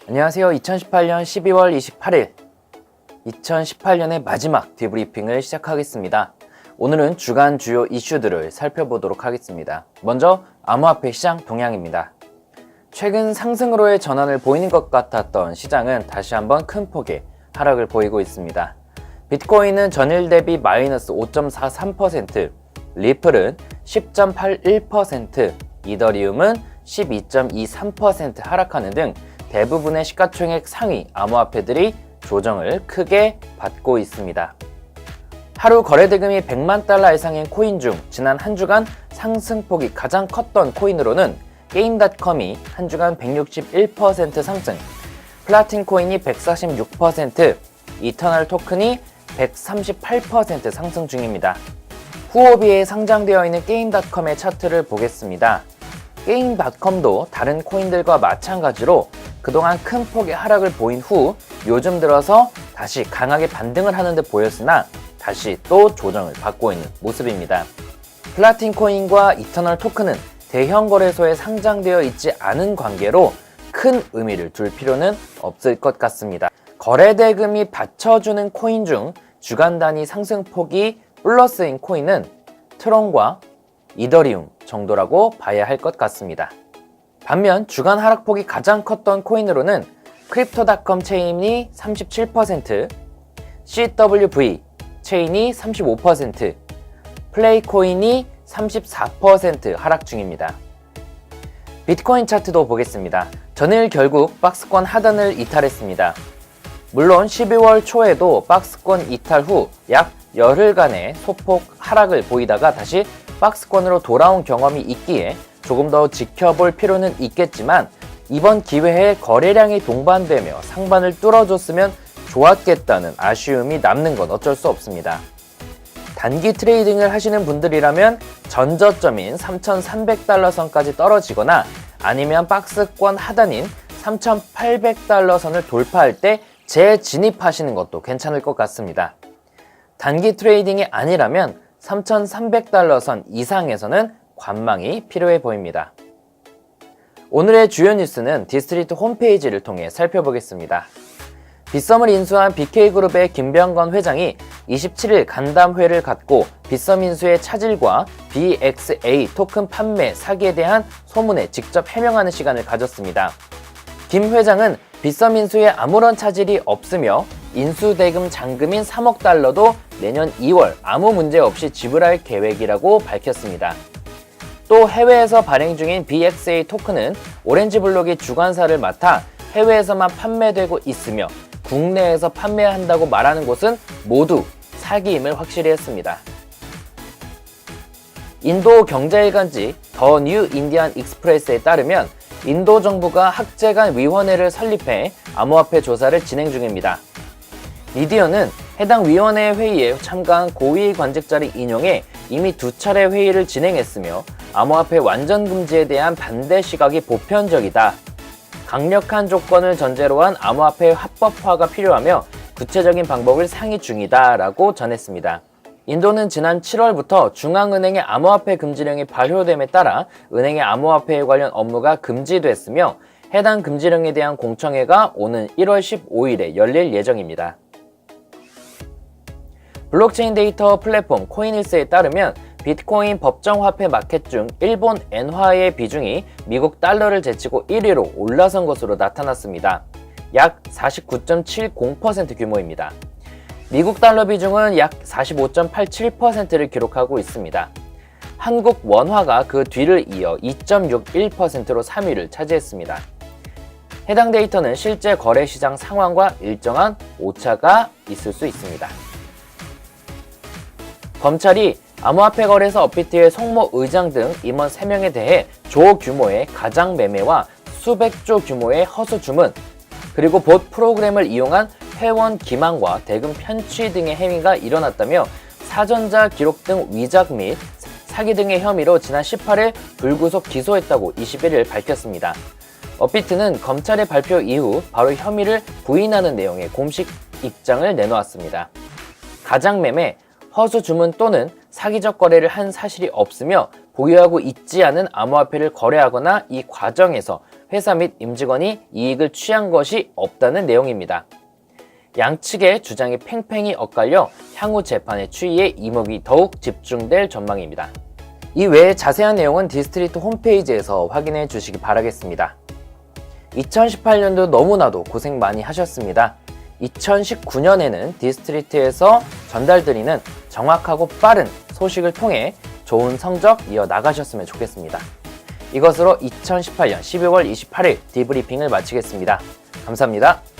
안녕하세요. 2018년 12월 28일 2018년의 마지막 디브리핑을 시작하겠습니다. 오늘은 주간 주요 이슈들을 살펴보도록 하겠습니다. 먼저 암호화폐 시장 동향입니다. 최근 상승으로의 전환을 보이는 것 같았던 시장은 다시 한번 큰 폭의 하락을 보이고 있습니다. 비트코인은 전일 대비 마이너스 5.43%, 리플은 10.81%, 이더리움은 12.23% 하락하는 등 대부분의 시가총액 상위 암호화폐들이 조정을 크게 받고 있습니다. 하루 거래대금이 100만 달러 이상인 코인 중 지난 한 주간 상승폭이 가장 컸던 코인으로는 게임닷컴이 한 주간 161% 상승, 플라틴 코인이 146%, 이터널 토큰이 138% 상승 중입니다. 후오비에 상장되어 있는 게임닷컴의 차트를 보겠습니다. 게임닷컴도 다른 코인들과 마찬가지로 그동안 큰 폭의 하락을 보인 후 요즘 들어서 다시 강하게 반등을 하는 듯 보였으나 다시 또 조정을 받고 있는 모습입니다. 플라틴 코인과 이터널 토큰은 대형 거래소에 상장되어 있지 않은 관계로 큰 의미를 둘 필요는 없을 것 같습니다. 거래대금이 받쳐주는 코인 중 주간 단위 상승폭이 플러스인 코인은 트론과 이더리움 정도라고 봐야 할 것 같습니다. 반면 주간 하락폭이 가장 컸던 코인으로는 크립토닷컴 체인이 37%, CWV 체인이 35%, 플레이코인이 34% 하락 중입니다. 비트코인 차트도 보겠습니다. 전일 결국 박스권 하단을 이탈했습니다. 물론 12월 초에도 박스권 이탈 후 약 열흘간의 소폭 하락을 보이다가 다시 박스권으로 돌아온 경험이 있기에 조금 더 지켜볼 필요는 있겠지만 이번 기회에 거래량이 동반되며 상반을 뚫어줬으면 좋았겠다는 아쉬움이 남는 건 어쩔 수 없습니다. 단기 트레이딩을 하시는 분들이라면 전저점인 3,300달러 선까지 떨어지거나 아니면 박스권 하단인 3,800달러 선을 돌파할 때 재진입하시는 것도 괜찮을 것 같습니다. 단기 트레이딩이 아니라면 3,300달러 선 이상에서는 관망이 필요해 보입니다. 오늘의 주요 뉴스는 디스트리트 홈페이지를 통해 살펴보겠습니다. 빗썸을 인수한 BK그룹의 김병건 회장이 27일 간담회를 갖고 빗썸 인수의 차질과 BXA 토큰 판매 사기에 대한 소문에 직접 해명하는 시간을 가졌습니다. 김 회장은 빗썸 인수에 아무런 차질이 없으며 인수대금 잔금인 3억 달러도 내년 2월 아무 문제 없이 지불할 계획이라고 밝혔습니다. 또 해외에서 발행 중인 BXA 토큰은 오렌지블록이 주관사를 맡아 해외에서만 판매되고 있으며 국내에서 판매한다고 말하는 곳은 모두 사기임을 확실히 했습니다. 인도 경제일간지 더 뉴 인디안 익스프레스에 따르면 인도 정부가 학제간 위원회를 설립해 암호화폐 조사를 진행 중입니다. 미디어는 해당 위원회 회의에 참가한 고위 관직자를 인용해 이미 2차례 회의를 진행했으며 암호화폐 완전 금지에 대한 반대 시각이 보편적이다. 강력한 조건을 전제로 한 암호화폐 합법화가 필요하며 구체적인 방법을 상의 중이다 라고 전했습니다. 인도는 지난 7월부터 중앙은행의 암호화폐 금지령이 발효됨에 따라 은행의 암호화폐에 관련 업무가 금지됐으며 해당 금지령에 대한 공청회가 오는 1월 15일에 열릴 예정입니다. 블록체인 데이터 플랫폼 코인일스에 따르면 비트코인 법정화폐 마켓 중 일본 엔화의 비중이 미국 달러를 제치고 1위로 올라선 것으로 나타났습니다. 약 49.70% 규모입니다. 미국 달러 비중은 약 45.87%를 기록하고 있습니다. 한국 원화가 그 뒤를 이어 2.61%로 3위를 차지했습니다. 해당 데이터는 실제 거래 시장 상황과 일정한 오차가 있을 수 있습니다. 검찰이 암호화폐 거래소 업비트의 송모 의장 등 임원 3명에 대해 조규모의 가장 매매와 수백조 규모의 허수 주문, 그리고 봇 프로그램을 이용한 회원 기망과 대금 편취 등의 행위가 일어났다며 사전자 기록 등 위작 및 사기 등의 혐의로 지난 18일 불구속 기소했다고 21일 밝혔습니다. 업비트는 검찰의 발표 이후 바로 혐의를 부인하는 내용의 공식 입장을 내놓았습니다. 가장 매매, 허수 주문 또는 사기적 거래를 한 사실이 없으며 보유하고 있지 않은 암호화폐를 거래하거나 이 과정에서 회사 및 임직원이 이익을 취한 것이 없다는 내용입니다. 양측의 주장이 팽팽히 엇갈려 향후 재판의 추이에 이목이 더욱 집중될 전망입니다. 이 외에 자세한 내용은 디스트리트 홈페이지에서 확인해 주시기 바라겠습니다. 2018년도 너무나도 고생 많이 하셨습니다. 2019년에는 디스트리트에서 전달드리는 정확하고 빠른 소식을 통해 좋은 성적 이어나가셨으면 좋겠습니다. 이것으로 2018년 12월 28일 디브리핑을 마치겠습니다. 감사합니다.